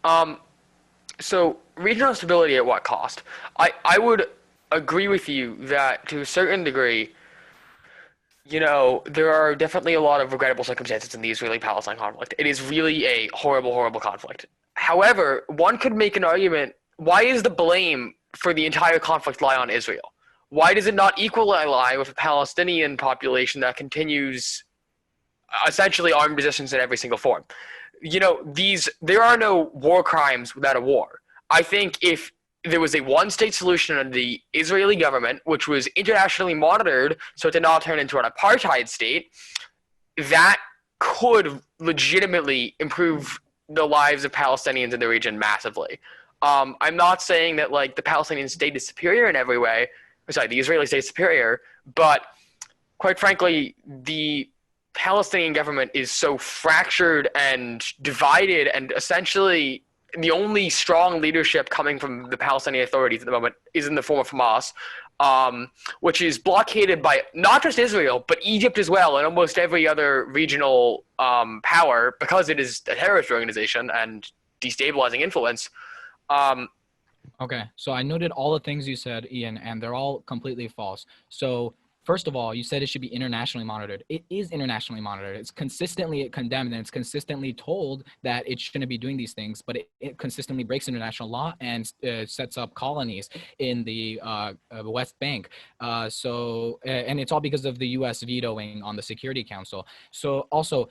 Um, so regional stability at what cost? I would agree with you that to a certain degree, there are definitely a lot of regrettable circumstances in the Israeli-Palestine conflict. It is really a horrible, horrible conflict. However, one could make an argument, why is the blame for the entire conflict lie on Israel? Why does it not equally lie with a Palestinian population that continues essentially armed resistance in every single form? There are no war crimes without a war. I think if there was a one-state solution under the Israeli government, which was internationally monitored so it did not turn into an apartheid state, that could legitimately improve the lives of Palestinians in the region massively. I'm not saying that like the Palestinian state is superior in every way. Sorry, the Israeli state is superior, but quite frankly, the Palestinian government is so fractured and divided, and essentially the only strong leadership coming from the Palestinian authorities at the moment is in the form of Hamas, which is blockaded by not just Israel, but Egypt as well, and almost every other regional power, because it is a terrorist organization and destabilizing influence. Okay, so I noted all the things you said, Ian, and they're all completely false. So first of all, you said it should be internationally monitored. It is internationally monitored. It's consistently condemned, and it's consistently told that it shouldn't be doing these things, but it consistently breaks international law and sets up colonies in the West Bank. And it's all because of the U.S. vetoing on the Security Council. So also,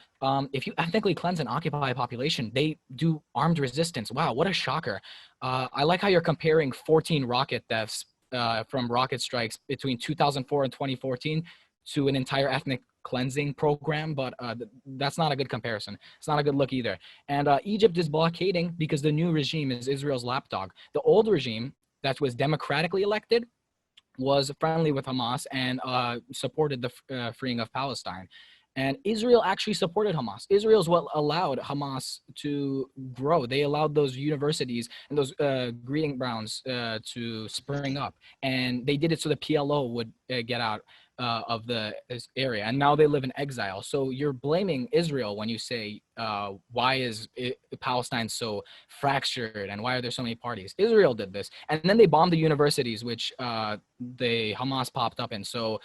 if you ethnically cleanse and occupy a population, they do armed resistance. Wow, what a shocker. I like how you're comparing 14 rocket deaths from rocket strikes between 2004 and 2014 to an entire ethnic cleansing program, but that's not a good comparison. It's not a good look either. And Egypt is blockading because the new regime is Israel's lapdog. The old regime that was democratically elected was friendly with Hamas and supported the freeing of Palestine. And Israel actually supported Hamas. Israel's what allowed Hamas to grow. They allowed those universities and those breeding grounds to spring up. And they did it so the PLO would get out of the area. And now they live in exile. So you're blaming Israel when you say, why is Palestine so fractured and why are there so many parties? Israel did this. And then they bombed the universities, which the Hamas popped up in. So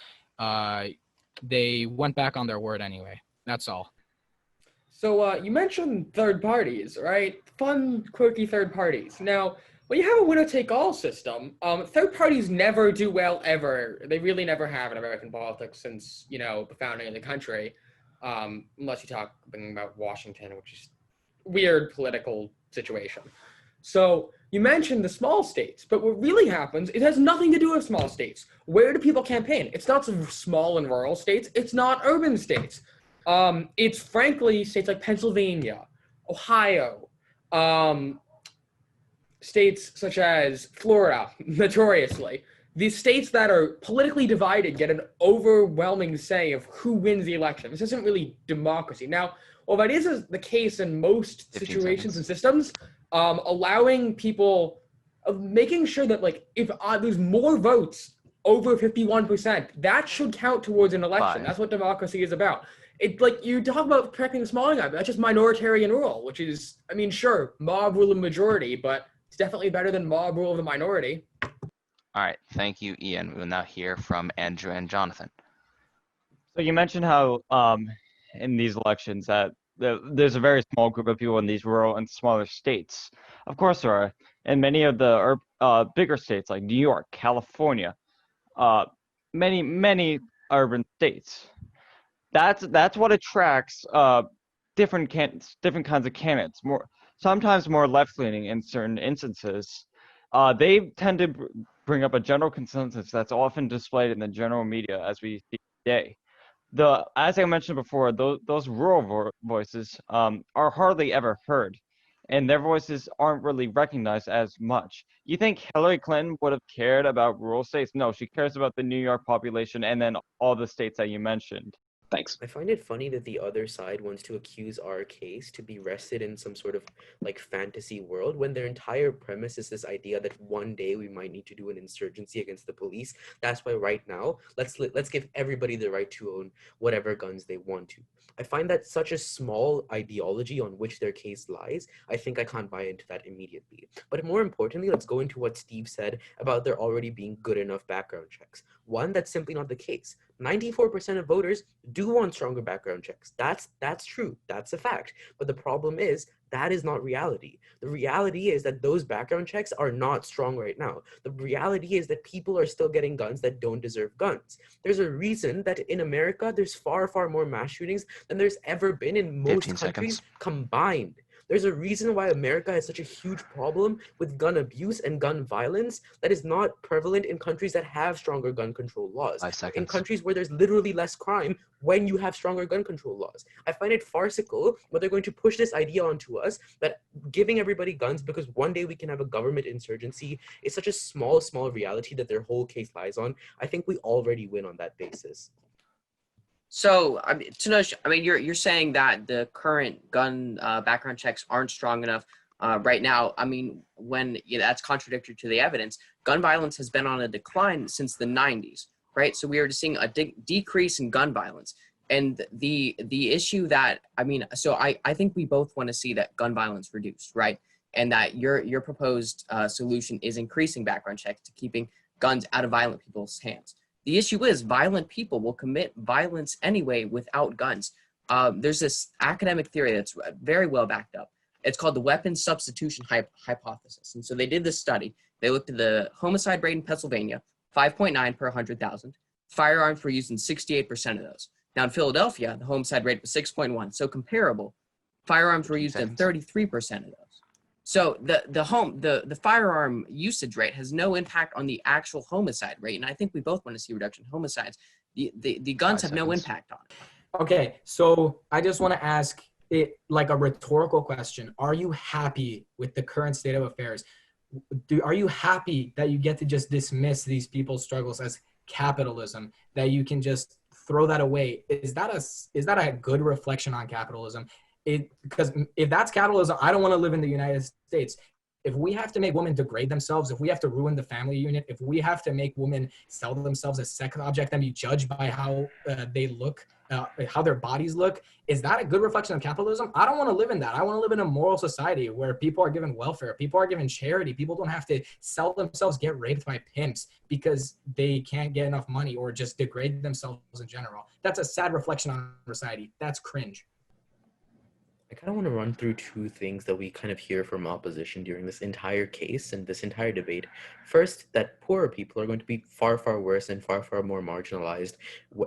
they went back on their word anyway. That's all. So you mentioned third parties, right? Fun, quirky third parties. Now, when you have a winner-take-all system, third parties never do well ever. They really never have in American politics since, the founding of the country, unless you talk about Washington, which is a weird political situation. So you mentioned the small states, but what really happens, it has nothing to do with small states. Where do people campaign? It's not small and rural states. It's not urban states. It's frankly states like Pennsylvania, Ohio, states such as Florida, notoriously. These states that are politically divided get an overwhelming say of who wins the election. This isn't really democracy. Now, while that is the case in most situations and systems, allowing people, making sure that if there's more votes over 51%, that should count towards an election. That's what democracy is about. You talk about protecting the small guy, but that's just minoritarian rule, which is, sure, mob rule of majority, but it's definitely better than mob rule of the minority. All right, thank you, Ian. We will now hear from Andrew and Jonathan. So you mentioned how in these elections that there's a very small group of people in these rural and smaller states. Of course there are. In many of the bigger states like New York, California, many urban states. That's what attracts different kinds of candidates. Sometimes more left-leaning in certain instances. They tend to bring up a general consensus that's often displayed in the general media as we see today. As I mentioned before, those rural voices are hardly ever heard, and their voices aren't really recognized as much. You think Hillary Clinton would have cared about rural states? No, she cares about the New York population and then all the states that you mentioned. Thanks. I find it funny that the other side wants to accuse our case to be rested in some sort of like fantasy world when their entire premise is this idea that one day we might need to do an insurgency against the police. That's why right now let's give everybody the right to own whatever guns they want to. I find that such a small ideology on which their case lies. I think I can't buy into that immediately. But more importantly, let's go into what Steve said about there already being good enough background checks. One, that's simply not the case. 94% of voters do want stronger background checks. That's true. That's a fact. But the problem is that is not reality. The reality is that those background checks are not strong right now. The reality is that people are still getting guns that don't deserve guns. There's a reason that in America there's far, far more mass shootings than there's ever been in most 15 countries seconds. combined. There's a reason why America has such a huge problem with gun abuse and gun violence that is not prevalent in countries that have stronger gun control laws. 5 In seconds. countries where there's literally less crime when you have stronger gun control laws. I find it farcical when they're going to push this idea onto us that giving everybody guns because one day we can have a government insurgency is such a small, small reality that their whole case lies on. I think we already win on that basis. So, I mean, Tanosh, I mean, you're saying that the current gun background checks aren't strong enough right now. I mean, when that's contradictory to the evidence. Gun violence has been on a decline since the 90s, right? So we are seeing a decrease in gun violence. And the issue that, I mean, so I think we both want to see that gun violence reduced, right? And that your proposed solution is increasing background checks to keeping guns out of violent people's hands. The issue is violent people will commit violence anyway without guns. There's this academic theory that's very well backed up. It's called the weapons substitution hypothesis. And so they did this study. They looked at the homicide rate in Pennsylvania, 5.9 per 100,000. Firearms were used in 68% of those. Now in Philadelphia, the homicide rate was 6.1. So comparable, firearms were used in 33% of those. So the firearm usage rate has no impact on the actual homicide rate, and I think we both want to see a reduction in homicides. The guns 5 have no seconds. impact on it. Okay, so I just want to ask it like a rhetorical question. Are you happy with the current state of affairs? Are you happy that you get to just dismiss these people's struggles as capitalism, that you can just throw that away? Is that a good reflection on capitalism? Because if that's capitalism, I don't want to live in the United States. If we have to make women degrade themselves, if we have to ruin the family unit, if we have to make women sell themselves as sex object and be judged by how they look, how their bodies look, is that a good reflection of capitalism? I don't want to live in that. I want to live in a moral society where people are given welfare, people are given charity, people don't have to sell themselves, get raped by pimps because they can't get enough money or just degrade themselves in general. That's a sad reflection on society. That's cringe. I kind of want to run through two things that we kind of hear from opposition during this entire case and this entire debate. First, that poorer people are going to be far, far worse and far, far more marginalized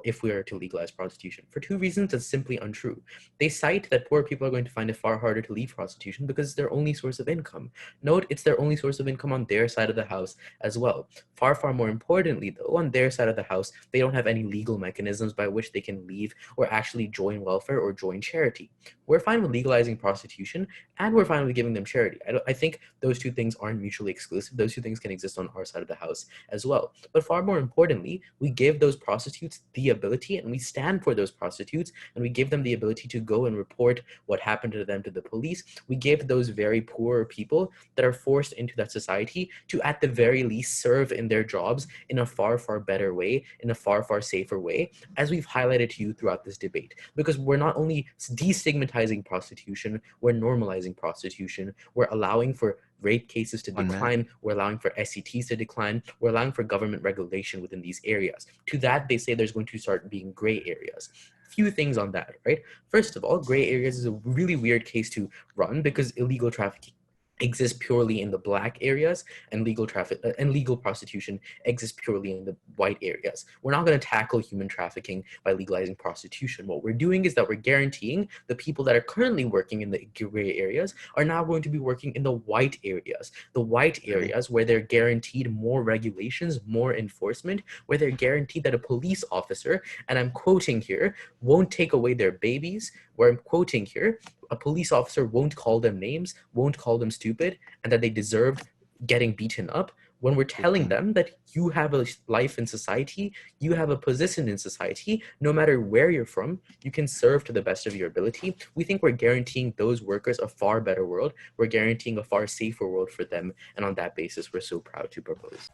if we are to legalize prostitution. For two reasons, that's simply untrue. They cite that poor people are going to find it far harder to leave prostitution because it's their only source of income. Note, it's their only source of income on their side of the house as well. Far, far more importantly, though, on their side of the house, they don't have any legal mechanisms by which they can leave or actually join welfare or join charity. We're fine with legalizing prostitution and we're fine with giving them charity. I think those two things aren't mutually exclusive. Those two things can exist on our side of the house as well. But far more importantly, we give those prostitutes the ability and we stand for those prostitutes and we give them the ability to go and report what happened to them to the police. We give those very poor people that are forced into that society to at the very least serve in their jobs in a far, far better way, in a far, far safer way, as we've highlighted to you throughout this debate. Because we're not only destigmatizing prostitution, we're normalizing prostitution, we're allowing for rape cases to 1 minute. decline, we're allowing for SCTs to decline, we're allowing for government regulation within these areas. To that, they say there's going to start being gray areas. Few things on that, right? First of all, gray areas is a really weird case to run because illegal trafficking exists purely in the black areas and legal prostitution exists purely in the white areas. We're not going to tackle human trafficking by legalizing prostitution. What we're doing is that we're guaranteeing the people that are currently working in the gray areas are now going to be working in the white areas. The white areas where they're guaranteed more regulations, more enforcement, where they're guaranteed that a police officer, and I'm quoting here, won't take away their babies, where I'm quoting here, a police officer won't call them names, won't call them stupid, and that they deserved getting beaten up, when we're telling them that you have a life in society, you have a position in society, no matter where you're from, you can serve to the best of your ability. We think we're guaranteeing those workers a far better world. We're guaranteeing a far safer world for them. And on that basis, we're so proud to propose.